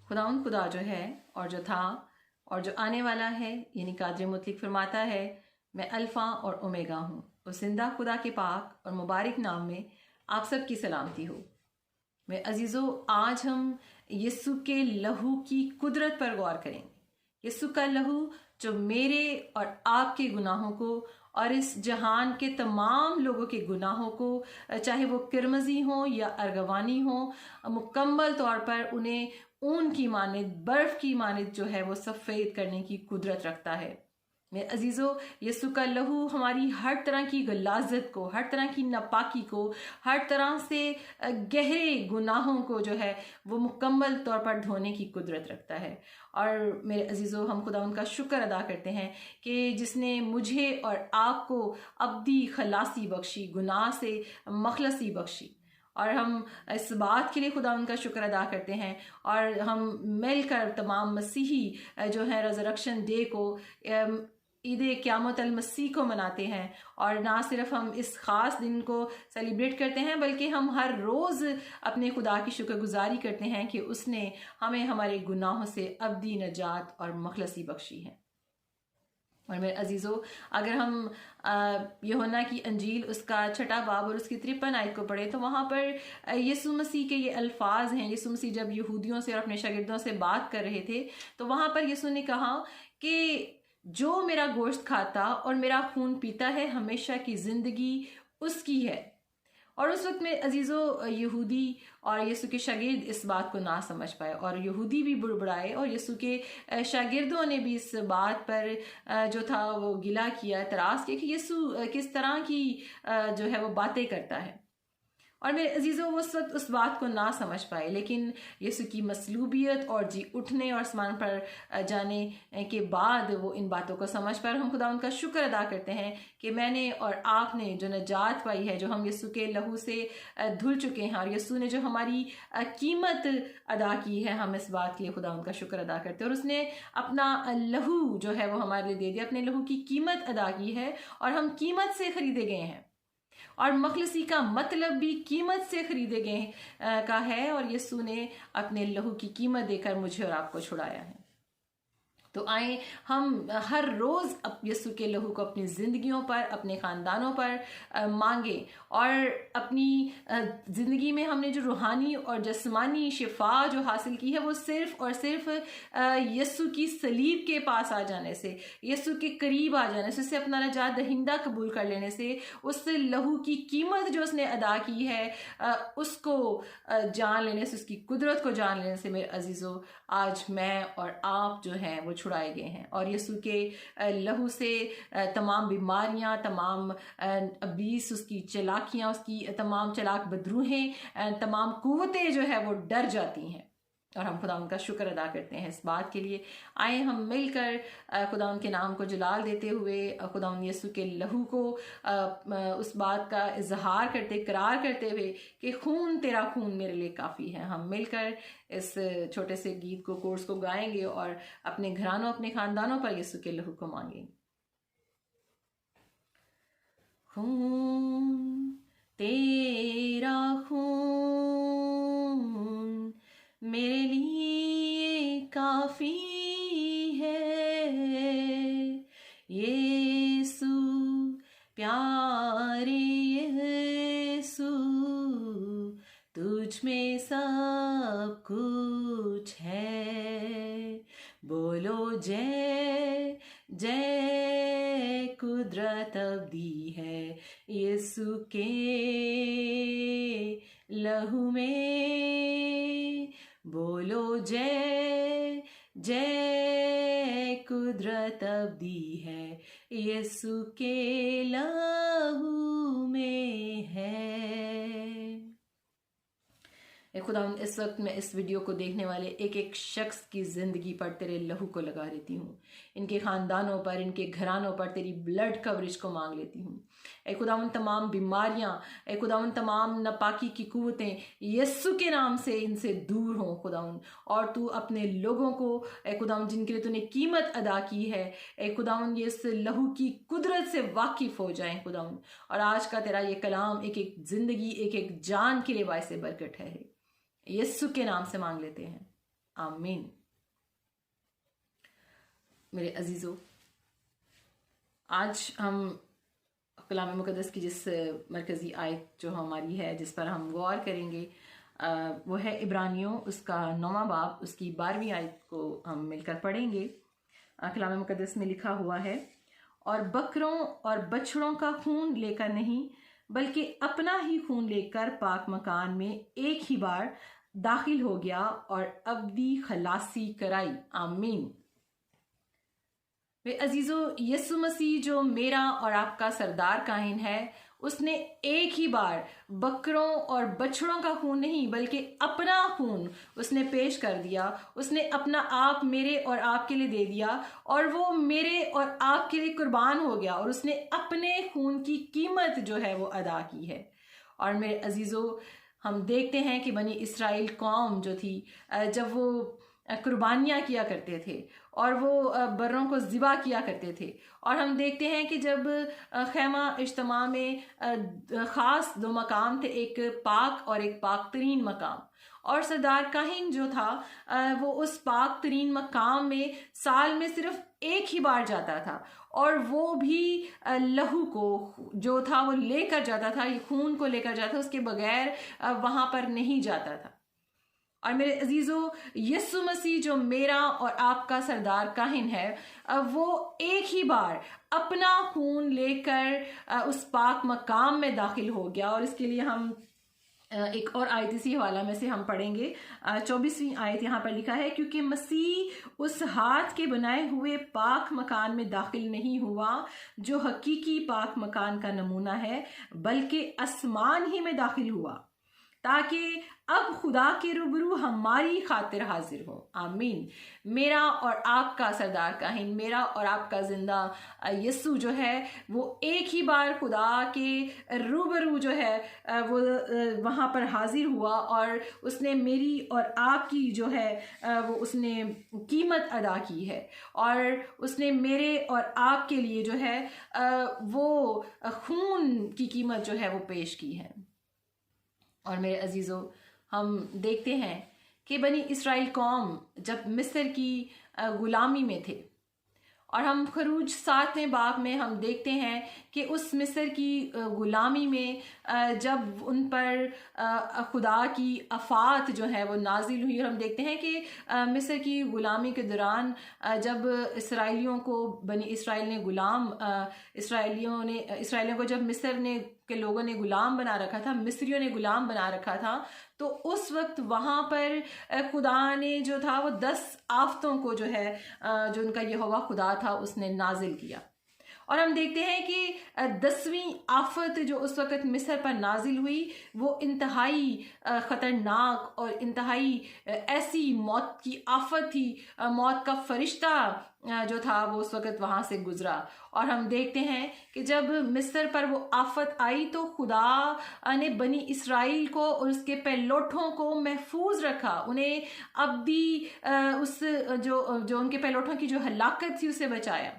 खुदाउन खुदा जो है और जो था और जो आने वाला है, यानी कादर मुतलक फरमाता है, मैं अल्फ़ा और ओमेगा हूँ। उस जिंदा खुदा के पाक और मुबारक नाम में आप सब की सलामती हो। मैं अजीज़ों, आज हम यीशु के लहू की कुदरत पर गौर करेंगे। यीशु का लहू जो मेरे और आपके गुनाहों को और इस जहान के तमाम लोगों के गुनाहों को, चाहे वो किरमजी हो या अर्गवानी हो, मुकम्मल तौर पर उन्हें ऊन की मानिद, बर्फ की मानिद जो है वो सफ़ेद करने की कुदरत रखता है। मेरे अजीज़ों, यीशु का लहू हमारी हर तरह की गलाजत को, हर तरह की नापाकी को, हर तरह से गहरे गुनाहों को जो है वो मुकम्मल तौर पर धोने की कुदरत रखता है। और मेरे अजीज़ों, हम खुदा उनका शुक्र अदा करते हैं कि जिसने मुझे और आपको अब्दी खलासी बख्शी, गुनाह से मखलसी बख्शी। और हम इस बात के लिए खुदा उनका शुक्र अदा करते हैं और हम मिलकर तमाम मसीही जो है रेज़रेक्शन डे को, ईद क़यामत अल मसीह को मनाते हैं। और ना सिर्फ हम इस ख़ास दिन को सेलिब्रेट करते हैं, बल्कि हम हर रोज़ अपने खुदा की शुक्रगुजारी करते हैं कि उसने हमें हमारे गुनाहों से अब्दी नजात और मखलसी बख्शी है। और मेरे अजीज़ों, अगर हम यूहन्ना की अंजील उसका 6 बाब और उसकी 53 आयत को पढ़े तो वहाँ पर यीशु मसीह के ये अल्फाज हैं। यीशु मसीह जब यहूदियों से और अपने शागिर्दों से बात कर रहे थे तो वहाँ पर यीशु ने कहा कि जो मेरा गोश्त खाता और मेरा खून पीता है, हमेशा की जिंदगी उसकी है। और उस वक्त में अजीज़ों, यहूदी और यीशु के शागिर्द इस बात को ना समझ पाए और यहूदी भी बुड़बुड़ाए और यीशु के शागिर्दों ने भी इस बात पर जो था वो गिला किया, तरास किया कि यीशु किस तरह की जो है वो बातें करता है। और मेरे अजीज़ों, वो उस वक्त उस बात को ना समझ पाए, लेकिन यीशु की मसलूबियत और जी उठने और आसमान पर जाने के बाद वो इन बातों को समझ पाए। हम खुदा उनका शुक्र अदा करते हैं कि मैंने और आपने जो नजात पाई है, जो हम यीशु के लहू से धुल चुके हैं और यीशु ने जो हमारी कीमत अदा की है, हम इस बात के लिए खुदा उनका शुक्र अदा करते हैं। और उसने अपना लहू जो है वो हमारे लिए दे दिया, अपने लहू की कीमत अदा की है और हम कीमत से खरीदे गए हैं। और मखलसी का मतलब भी कीमत से खरीदे गए का है और यीशु ने अपने लहू की कीमत देकर मुझे और आपको छुड़ाया है। तो आए हम हर रोज़ यीशु के लहू को अपनी ज़िंदगियों पर, अपने ख़ानदानों पर मांगे और अपनी ज़िंदगी में हमने जो रूहानी और जिस्मानी शिफा जो हासिल की है वो सिर्फ़ और सिर्फ यीशु की सलीब के पास आ जाने से, यीशु के करीब आ जाने से, उसे अपना नजात दहिंदा कबूल कर लेने से, उस लहू की कीमत जो उसने अदा की है उसको जान लेने से, उसकी कुदरत को जान लेने से मेरे अजीज़ों, आज मैं और आप जो हैं वो छुड़ाए गए हैं। और यीशु के लहू से तमाम बीमारियां, तमाम अबलीस, उसकी चलाकियां, उसकी तमाम चलाक बदरूहें, तमाम कुव्वतें जो है वो डर जाती हैं। और हम खुदा उनका शुक्र अदा करते हैं इस बात के लिए। आए हम मिलकर खुदा उनके नाम को जलाल देते हुए खुदा उन यीशु के लहू को उस बात का इजहार करते, करार करते हुए कि खून तेरा खून मेरे लिए काफ़ी है, हम मिलकर इस छोटे से गीत को, कोर्स को गाएंगे और अपने घरानों, अपने खानदानों पर यीशु के लहू को मांगेंगे। खून तेरा खून मेरे लिए काफी है, यीशु प्यारे यीशु, तुझ में सब कुछ है। बोलो जय जय, कुदरत अब्दी है यीशु के लहू में। बोलो जय जय, कुदरत अब्दी है यीशु के लहू में है। खुदा, इस वक्त मैं इस वीडियो को देखने वाले एक एक शख्स की ज़िंदगी पर तेरे लहू को लगा लेती हूँ, इनके ख़ानदानों पर, इनके घरानों पर तेरी ब्लड कवरेज को मांग लेती हूँ। ए खुदा, उन तमाम बीमारियाँ, ए खुदा, उन तमाम नापाकी की कुव्वतें यीशु के नाम से इनसे दूर हों खुदा, और तू अपने लोगों को ए खुदा जिनके लिए तूने कीमत अदा की है, ए खुदा ये इस लहू की कुदरत से वाकिफ़ हो जाएं खुदा। और आज का तेरा ये कलाम एक एक ज़िंदगी, एक एक जान के लिए बायसे बरकत है। यीशु के नाम से मांग लेते हैं, आमीन। मेरे अजीज़ों, आज हम कलाम मुक़द्दस की जिस मरकज़ी आयत जो हमारी है, जिस पर हम गौर करेंगे, वो है इब्रानियों उसका 9वां बाब, उसकी 12वीं आयत को हम मिलकर पढ़ेंगे। कलाम मुक़द्दस में लिखा हुआ है, और बकरों और बछड़ों का खून लेकर नहीं बल्कि अपना ही खून लेकर पाक मकान में एक ही बार दाखिल हो गया और अब्दी खलासी कराई। आमीन। वे अजीज़ों, यीशु मसीह जो मेरा और आपका सरदार काहिन है, उसने एक ही बार बकरों और बछड़ों का खून नहीं बल्कि अपना खून उसने पेश कर दिया। उसने अपना आप मेरे और आपके लिए दे दिया और वो मेरे और आपके लिए कुर्बान हो गया और उसने अपने खून की कीमत जो है वो अदा की है। और मेरे अजीज़ों, हम देखते हैं कि बनी इसराइल कौम जो थी, जब वो कुर्बानियाँ किया करते थे और वो बर्रों को ज़िबा किया करते थे, और हम देखते हैं कि जब खैमा इज्तिमा में ख़ास 2 मकाम थे, एक पाक और एक पाक तरीन मकाम, और सरदार काहिन जो था वो उस पाक तरीन मकाम में साल में सिर्फ एक ही बार जाता था, और वो भी लहू को जो था वो लेकर जाता था, ये खून को लेकर जाता था, उसके बगैर वहाँ पर नहीं जाता था। और मेरे अजीज़ों, यीशु मसीह जो मेरा और आपका सरदार काहिन है, वो एक ही बार अपना खून लेकर उस पाक मकाम में दाखिल हो गया। और इसके लिए हम एक और आयत इसी हवाला में से हम पढ़ेंगे। 24वीं आयत यहाँ पर लिखा है, क्योंकि मसीह उस हाथ के बनाए हुए पाक मकान में दाखिल नहीं हुआ जो हकीकी पाक मकान का नमूना है, बल्कि आसमान ही में दाखिल हुआ ताकि अब खुदा के रूबरू हमारी खातिर हाजिर हो। आमीन। मेरा और आपका सरदार काहिन, मेरा और आपका जिंदा यीशु जो है, वो एक ही बार खुदा के रूबरू जो है वो वहाँ पर हाजिर हुआ और उसने मेरी और आपकी जो है वो उसने कीमत अदा की है, और उसने मेरे और आपके लिए जो है वो खून की कीमत जो है वो पेश की है। और मेरे अजीज़ों, हम देखते हैं कि बनी इसराइल कौम जब मिस्र की गुलामी में थे, और हम खरूज 7वें बाब में हम देखते हैं कि उस मिस्र की गुलामी में जब उन पर खुदा की आफात जो है वो नाजिल हुई, और हम देखते हैं कि मिस्र की गुलामी के दौरान जब इसराइलियों को बनी इसराइल ने इसराइलियों को जब मिस्र ने के लोगों ने गुलाम बना रखा था, मिस्रियों ने गुलाम बना रखा था, तो उस वक्त वहाँ पर खुदा ने जो था वो 10 आफतों को जो है जो उनका यहोवा खुदा था उसने नाजिल किया। और हम देखते हैं कि 10वीं आफत जो उस वक़्त मिस्र पर नाजिल हुई, वो इंतहाई ख़तरनाक और इंतहाई ऐसी मौत की आफत थी। मौत का फरिश्ता जो था वो उस वक़्त वहाँ से गुजरा। और हम देखते हैं कि जब मिस्र पर वो आफत आई तो खुदा ने बनी इसराइल को और उसके पैलोठों को महफूज रखा, उन्हें अब्दी उस जो उनके पैलोठों की जो हलाकत थी उसे बचाया।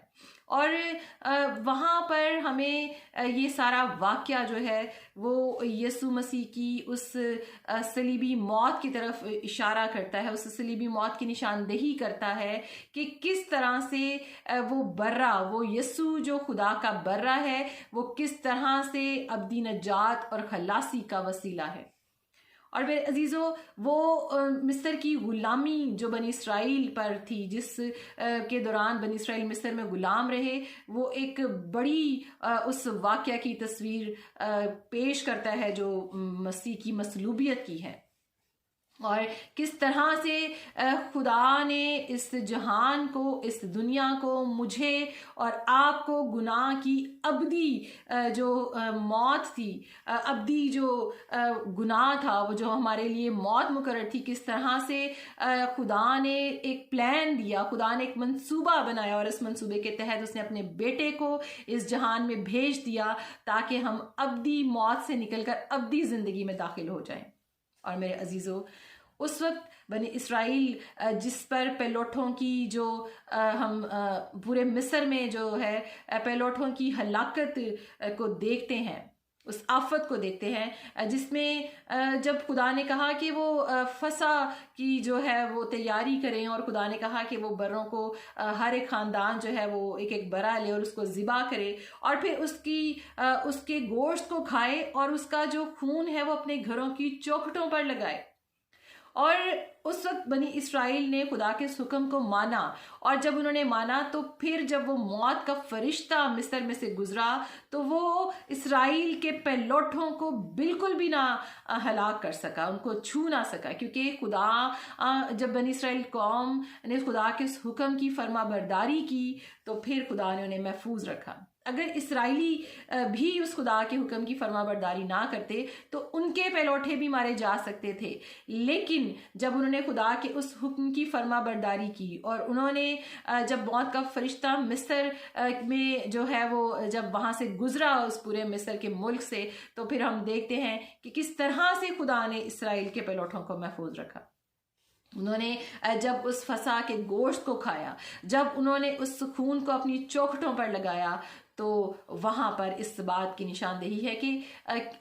और वहाँ पर हमें ये सारा वाक़या जो है वो यीशु मसीह की उस सलीबी मौत की तरफ इशारा करता है, उस सलीबी मौत की निशानदेही करता है कि किस तरह से वो बर्रा, वो यीशु जो खुदा का बर्रा है, वो किस तरह से अब्दी नजात और खलासी का वसीला है। और मेरे अजीज़ों, वो मिस्र की गुलामी जो बनी इसराइल पर थी, जिस के दौरान बनी इसराइल मिस्र में गुलाम रहे, वो एक बड़ी उस वाक़या की तस्वीर पेश करता है जो मसीह की मसलूबियत की है, और किस तरह से खुदा ने इस जहान को, इस दुनिया को, मुझे और आपको गुनाह की अब्दी जो मौत थी, अब्दी जो गुनाह था, वो जो हमारे लिए मौत मुकर्रर थी, किस तरह से खुदा ने एक प्लान दिया, खुदा ने एक मंसूबा बनाया, और इस मंसूबे के तहत उसने अपने बेटे को इस जहान में भेज दिया ताकि हम अब्दी मौत से निकलकर अब्दी ज़िंदगी में दाखिल हो जाएं। और मेरे अजीज़ों, उस वक्त बनी इसराइल जिस पर पैलोठों की जो हम पूरे मिस्र में जो है पैलोठों की हलाकत को देखते हैं, उस आफत को देखते हैं जिसमें जब खुदा ने कहा कि वो फसा की जो है वो तैयारी करें, और खुदा ने कहा कि वो बर्रों को हर एक ख़ानदान जो है वो एक एक बरा ले और उसको ज़िबा करे और फिर उसके गोश्त को खाए और उसका जो खून है वो अपने घरों की चौखटों पर लगाए। और उस वक्त बनी इसराइल ने खुदा के इस हुक्म को माना, और जब उन्होंने माना तो फिर जब वो मौत का फरिश्ता मिस्र में से गुजरा तो वो इसराइल के पैलोठों को बिल्कुल भी ना हलाक कर सका, उनको छू ना सका, क्योंकि खुदा जब बनी इसराइल कौम ने खुदा के इस हुक्म की फर्माबरदारी की तो फिर खुदा ने उन्हें महफूज रखा। अगर इसराइली भी उस खुदा के हुक्म की फर्माबरदारी ना करते तो उनके पैलोठे भी मारे जा सकते थे, लेकिन जब उन्होंने खुदा के उस हुक्म की फर्माबरदारी की और उन्होंने जब मौत का फरिश्ता मिस्र में जो है वो जब वहाँ से गुजरा उस पूरे मिस्र के मुल्क से, तो फिर हम देखते हैं कि किस तरह से खुदा ने इसराइल के पैलोठों को महफूज रखा। उन्होंने जब उस फसा के गोश्त को खाया, जब उन्होंने उस खून को अपनी चौखटों पर लगाया, तो वहाँ पर इस बात की निशानदेही है कि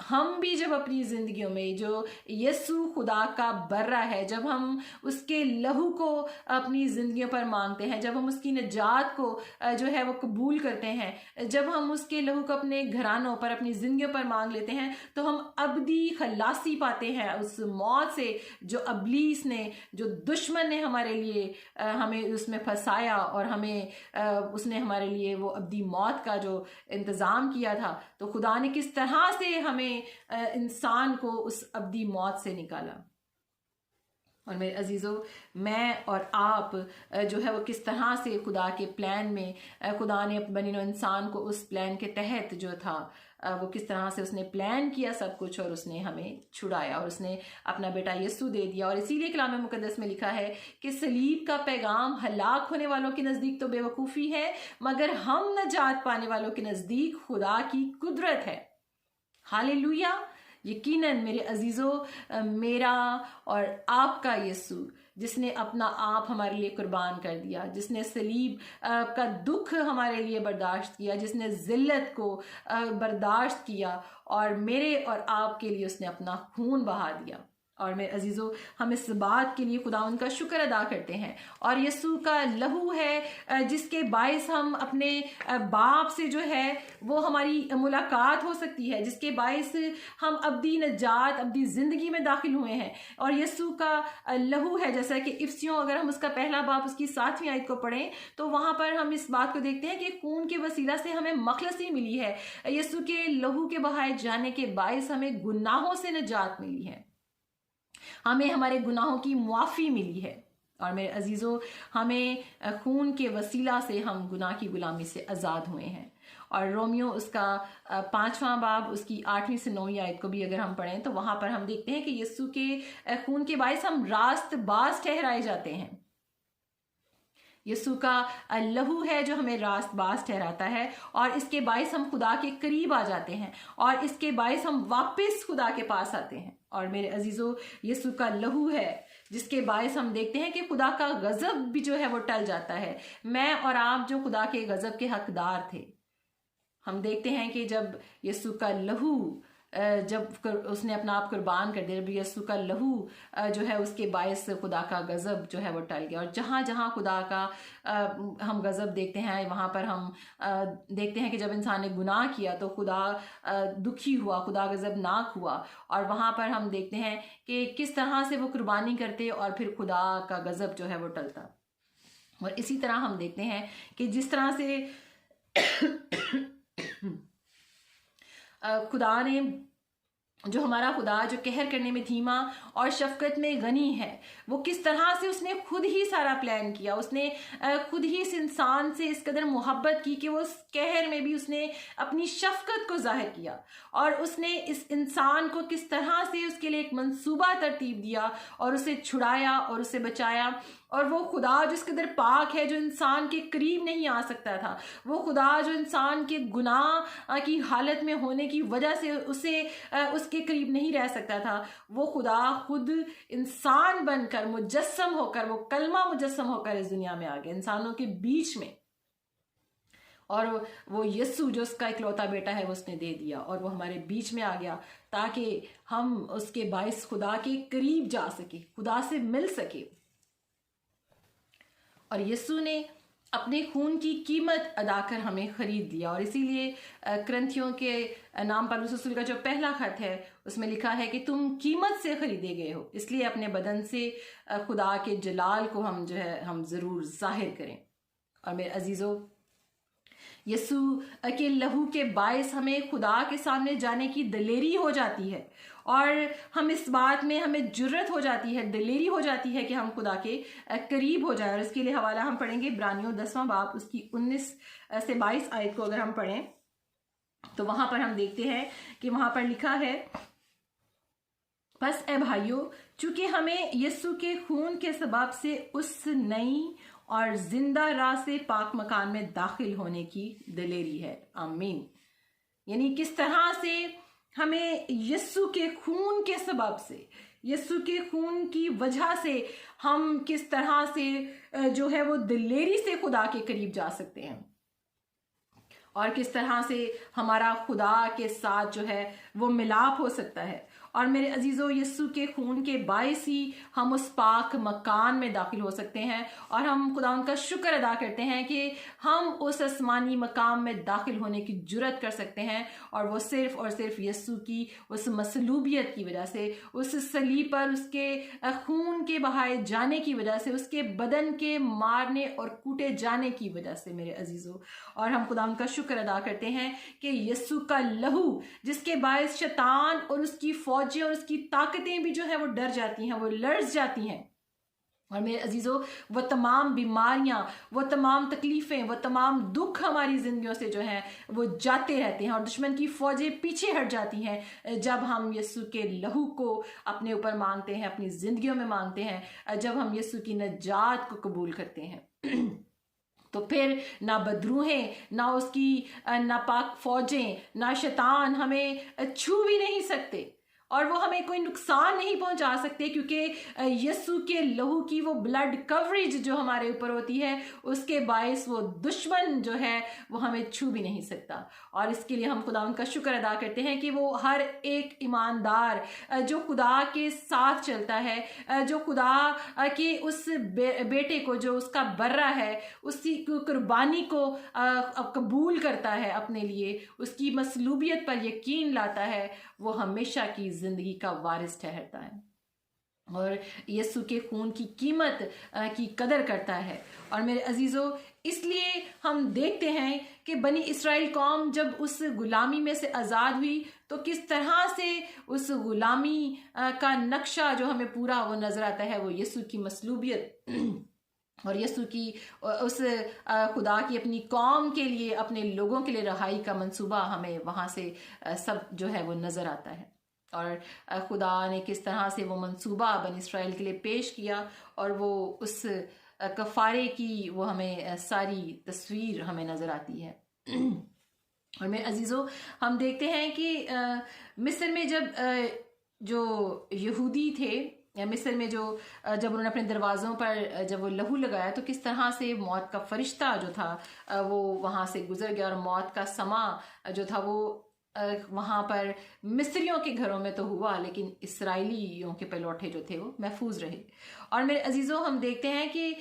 हम भी जब अपनी ज़िंदगियों में जो यीशु खुदा का बर्रा है, जब हम उसके लहू को अपनी ज़िंदगियों पर मांगते हैं, जब हम उसकी निजात को जो है वो कबूल करते हैं, जब हम उसके लहू को अपने घरानों पर अपनी ज़िंदगियों पर मांग लेते हैं, तो हम अबदी खलासी पाते हैं उस मौत से जो अबलीस ने, जो दुश्मन ने हमारे लिए हमें उसमें फंसाया और हमें उसने हमारे लिए वो अबदी मौत का जो इंतज़ाम किया था। तो खुदा ने किस तरह से हमें इंसान को उस अबदी मौत से निकाला। और मेरे अजीज़ों, मैं और आप जो है वो किस तरह से खुदा के प्लान में खुदा ने बनी इंसान को उस प्लान के तहत जो था वो किस तरह से उसने प्लान किया सब कुछ, और उसने हमें छुड़ाया और उसने अपना बेटा यीशु दे दिया। और इसीलिए कलाम मुकद्दस में लिखा है कि सलीब का पैगाम हलाक होने वालों के नज़दीक तो बेवकूफ़ी है, मगर हम नजात पाने वालों के नज़दीक खुदा की कुदरत है। हालेलुया। यकीनन मेरे अजीज़ों, मेरा और आपका यीशु जिसने अपना आप हमारे लिए कुर्बान कर दिया, जिसने सलीब का दुख हमारे लिए बर्दाश्त किया, जिसने ज़िल्लत को बर्दाश्त किया और मेरे और आपके लिए उसने अपना खून बहा दिया। और मेरे अजीज़ों, हम इस बात के लिए खुदा उनका शुक्र अदा करते हैं। और यीशु का लहू है जिसके बायस हम अपने बाप से जो है वो हमारी मुलाकात हो सकती है, जिसके बायस हम अब्दी नजात, अब्दी ज़िंदगी में दाखिल हुए हैं। और यीशु का लहू है, जैसा कि इफ्सियों अगर हम उसका पहला बाब उसकी 7वीं आयत को पढ़ें तो वहाँ पर हम इस बात को देखते हैं कि खून के वसीला से हमें मखलसी मिली है। यीशु के लहू के बहाए जाने के बायस हमें गुनाहों से निजात मिली है, हमें हमारे गुनाहों की मुआफ़ी मिली है। और मेरे अजीज़ों, हमें खून के वसीला से हम गुनाह की गुलामी से आज़ाद हुए हैं। और रोमियो उसका 5वां बाब उसकी 8वीं से 9वीं आयत को भी अगर हम पढ़ें तो वहाँ पर हम देखते हैं कि यीशु के खून के बायस हम रास्तबाज ठहराए जाते हैं। यीशु का लहू है जो हमें रास्तबाज ठहराता है, और इसके बायस हम खुदा के करीब आ जाते हैं, और इसके बायस हम वापस खुदा के पास आते हैं। और मेरे अजीज़ों, यीशु का लहू है जिसके बायस हम देखते हैं कि खुदा का गज़ब भी जो है वो टल जाता है। मैं और आप जो खुदा के गज़ब के हकदार थे, हम देखते हैं कि जब यीशु का लहू जब उसने अपना आप कुर्बान कर दिया, जब यीशु का लहू जो है उसके बायस खुदा का गज़ब जो है वो टल गया। और जहाँ जहाँ खुदा का हम गज़ब देखते हैं, वहाँ पर हम देखते हैं कि जब इंसान ने गुनाह किया तो खुदा दुखी हुआ, खुदा गज़बनाक हुआ। और वहाँ पर हम देखते हैं कि किस तरह से वो कुर्बानी करते और फिर खुदा का गज़ब जो है वो टलता। और इसी तरह हम देखते हैं कि जिस तरह से खुदा ने, जो हमारा खुदा जो कहर करने में धीमा और शफकत में गनी है, वो किस तरह से उसने खुद ही सारा प्लान किया। उसने खुद ही इस इंसान से इस कदर मोहब्बत की कि वो उस कहर में भी उसने अपनी शफकत को जाहिर किया, और उसने इस इंसान को किस तरह से उसके लिए एक मंसूबा तरतीब दिया और उसे छुड़ाया और उसे बचाया। और वो खुदा जिस कदर पाक है, जो इंसान के करीब नहीं आ सकता था, वो खुदा जो इंसान के गुनाह की हालत में होने की वजह से उसे उसके करीब नहीं रह सकता था, वो खुदा खुद इंसान बनकर मुजस्सम होकर, वो कलमा मुजस्सम होकर इस दुनिया में आ गया, इंसानों के बीच में। और वो यीशु जो उसका इकलौता बेटा है वो उसने दे दिया और वो हमारे बीच में आ गया ताकि हम उसके बाइस खुदा के करीब जा सके, खुदा से मिल सके। और यीशु ने अपने खून की कीमत अदा कर हमें खरीद लिया। और इसीलिए करंथियों के नाम पौलुस रसूल का जो पहला खत है उसमें लिखा है कि तुम कीमत से खरीदे गए हो, इसलिए अपने बदन से खुदा के जलाल को हम जो है हम ज़रूर जाहिर करें। और मेरे अजीज़ों, यीशु के लहू के बायस हमें खुदा के सामने जाने की दिलेरी हो जाती है और हम इस बात में हमें जुर्रत हो जाती है, दिलेरी हो जाती है कि हम खुदा के करीब हो जाए। और इसके लिए हवाला हम पढ़ेंगे इब्रानियों 10वां बाब उसकी 19 से 22 आयत को अगर हम पढ़ें तो वहां पर हम देखते हैं कि वहां पर लिखा है, बस ए भाइयों, चूंकि हमें यीशु के खून के सबब से उस नई और जिंदा राह से पाक मकान में दाखिल होने की दिलेरी है। आमीन। यानी किस तरह से हमें यीशु के खून के सबब से, यीशु के खून की वजह से हम किस तरह से जो है वो दिलेरी से खुदा के करीब जा सकते हैं और किस तरह से हमारा खुदा के साथ जो है वो मिलाप हो सकता है। और मेरे अजीज़ों, यीशु के खून के बायस ही हम उस पाक मकान में दाखिल हो सकते हैं और हम खुदा उनका शुक्र अदा करते हैं कि हम उस आसमानी मकाम में दाखिल होने की जुर्रत कर सकते हैं। और वो सिर्फ और सिर्फ यीशु की उस मसलूबियत की वजह से, उस सलीब पर उसके खून के बहाए जाने की वजह से, उसके बदन के मारने और कूटे जाने की वजह से मेरे अजीज़ों। और हम खुदा उनका शुक्र अदा करते हैं कि यीशु का लहू जिसके बायस शैतान और उसकी फौज और उसकी ताकतें भी जो है वो डर जाती हैं, वो लर्ज जाती हैं। और मेरे अजीजों, वो तमाम बीमारियां, वो तमाम तकलीफें, वो तमाम दुख हमारी जिंदगियों से जो है वो जाते रहते हैं और दुश्मन की फौजें पीछे हट जाती हैं जब हम यीशु के लहू को अपने ऊपर मांगते हैं, अपनी जिंदगियों में मांगते हैं, जब हम यीशु की नजात को कबूल करते हैं। तो फिर ना बदरूहें, ना उसकी नापाक फौजें, ना शैतान हमें छू भी नहीं सकते और वो हमें कोई नुकसान नहीं पहुंचा सकते, क्योंकि यीशु के लहू की वो ब्लड कवरेज जो हमारे ऊपर होती है उसके बायस वो दुश्मन जो है वो हमें छू भी नहीं सकता। और इसके लिए हम खुदा उनका शुक्र अदा करते हैं कि वो हर एक ईमानदार जो खुदा के साथ चलता है, जो खुदा के उस बेटे को, जो उसका बर्रा है, उसी कुर्बानी को कबूल करता है अपने लिए, उसकी मसलूबियत पर यकीन लाता है, वो हमेशा की जिंदगी का वारिस ठहरता है और यीशु के खून की कीमत की कदर करता है। और मेरे अजीजों, इसलिए हम देखते हैं कि बनी इस्राएल कौम जब उस गुलामी में से आज़ाद हुई तो किस तरह से उस गुलामी का नक्शा जो हमें पूरा वो नजर आता है, वो यीशु की मसलूबियत और यीशु की उस खुदा की अपनी कौम के लिए, अपने लोगों के लिए रहाई का मंसूबा हमें वहाँ से सब जो है वो नज़र आता है। और खुदा ने किस तरह से वो मंसूबा बनी इस्राएल के लिए पेश किया और वो उस कफ़ारे की वो हमें सारी तस्वीर हमें नज़र आती है। और मेरे अजीज़ों, हम देखते हैं कि मिस्र में जब जो यहूदी थे, मिस्र में जो जब उन्होंने अपने दरवाज़ों पर जब वो लहू लगाया तो किस तरह से मौत का फरिश्ता जो था वो वहाँ से गुजर गया और मौत का समा जो था वो वहाँ पर मिस्रियों के घरों में तो हुआ, लेकिन इसराइलियों के पलौठे जो थे वो महफूज रहे। और मेरे अजीज़ों, हम देखते हैं कि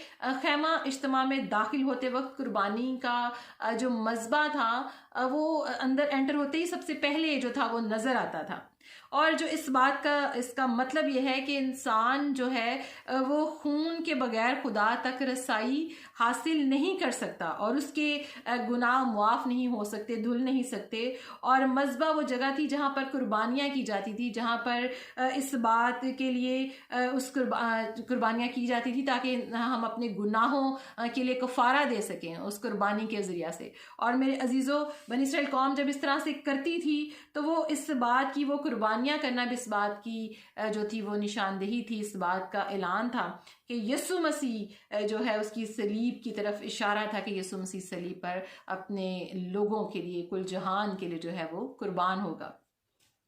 खैमा इज्तिमा में दाखिल होते वक्त कुर्बानी का जो मज़बा था वो अंदर एंटर होते ही सबसे पहले जो था वो नज़र आता था। और जो इस बात का इसका मतलब यह है कि इंसान जो है वो खून के बगैर खुदा तक रसाई हासिल नहीं कर सकता और उसके गुनाह मुआफ़ नहीं हो सकते, धुल नहीं सकते। और मज़बा वो जगह थी जहाँ पर कुर्बानियाँ की जाती थी, जहाँ पर इस बात के लिए उस कुर्बानियाँ की जाती थी ताकि हम अपने गुनाहों के लिए कफ़ारा दे सकें उस कुर्बानी के ज़रिया से। और मेरे अजीज़ों, बनी इस्राएल कौम जब इस तरह से करती थी तो वो इस बात की, वो कुर्बानियाँ करना भी इस बात की जो थी वो निशानदेही थी, इस बात का ऐलान था कि यीशु मसीह जो है उसकी सलीब की तरफ इशारा था कि यीशु मसीह सलीब पर अपने लोगों के लिए, कुल जहान के लिए जो है वो कुर्बान होगा।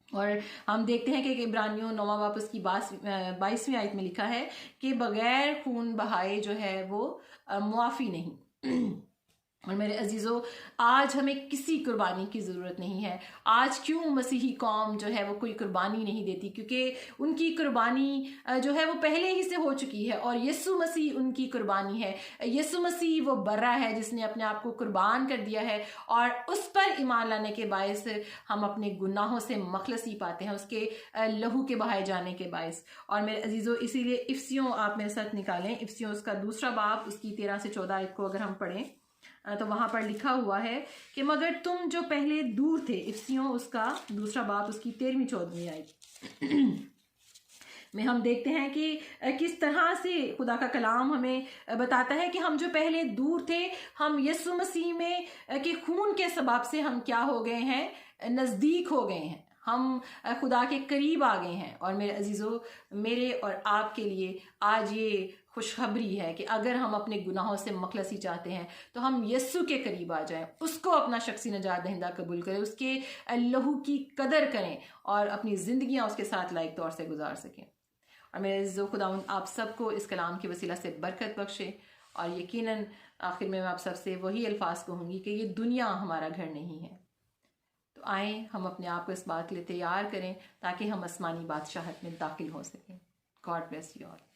और हम देखते हैं कि इब्रानियों 9वां बाब उसकी 22वीं आयत में लिखा है कि बगैर खून बहाए जो है वो मुआफ़ी नहीं। और मेरे अजीज़ों, आज हमें किसी कुर्बानी की ज़रूरत नहीं है। आज क्यों मसीही कौम जो है वो कोई कुर्बानी नहीं देती? क्योंकि उनकी कुर्बानी जो है वो पहले ही से हो चुकी है और यीशु मसीह उनकी कुर्बानी है। यीशु मसीह वो बर्रा है जिसने अपने आप को कुर्बान कर दिया है और उस पर ईमान लाने के बायस हम अपने गुनाहों से मखलसी पाते हैं, उसके लहू के बहाए जाने के बायस। और मेरे अजीज़ों, इसीलिए इफ्सियों आप मेरे साथ निकालें, इफ्सियों उसका 2 बाब उसकी 13 से 14 को अगर हम पढ़ें तो वहां पर लिखा हुआ है कि मगर तुम जो पहले दूर थे, इफ्सियों उसका 2 बाब उसकी 13वीं-14वीं आयत में हम देखते हैं कि किस तरह से खुदा का कलाम हमें बताता है कि हम जो पहले दूर थे, हम यीशु मसीह में के खून के सबब से हम क्या हो गए हैं, नज़दीक हो गए हैं, हम खुदा के करीब आ गए हैं। और मेरे अजीज़ों, मेरे और आपके लिए आज ये खुशखबरी है कि अगर हम अपने गुनाहों से मखलसी चाहते हैं तो हम यीशु के करीब आ जाएं, उसको अपना शख्सी नजात दहिंदा कबूल करें, उसके लहू की कदर करें और अपनी ज़िंदगियां उसके साथ लायक तौर से गुजार सकें। और मेरे अज़ीज़ों, खुदावंद आप सबको इस कलाम के वसीला से बरकत बख्शे। और यकीनन आखिर में मैं आप सबसे वही अल्फाज कहूँगी कि ये दुनिया हमारा घर नहीं है। तो आए हम अपने आप को इस बात के लिए तैयार करें ताकि हम आसमानी बादशाहत में दाखिल हो सकें। God bless you all.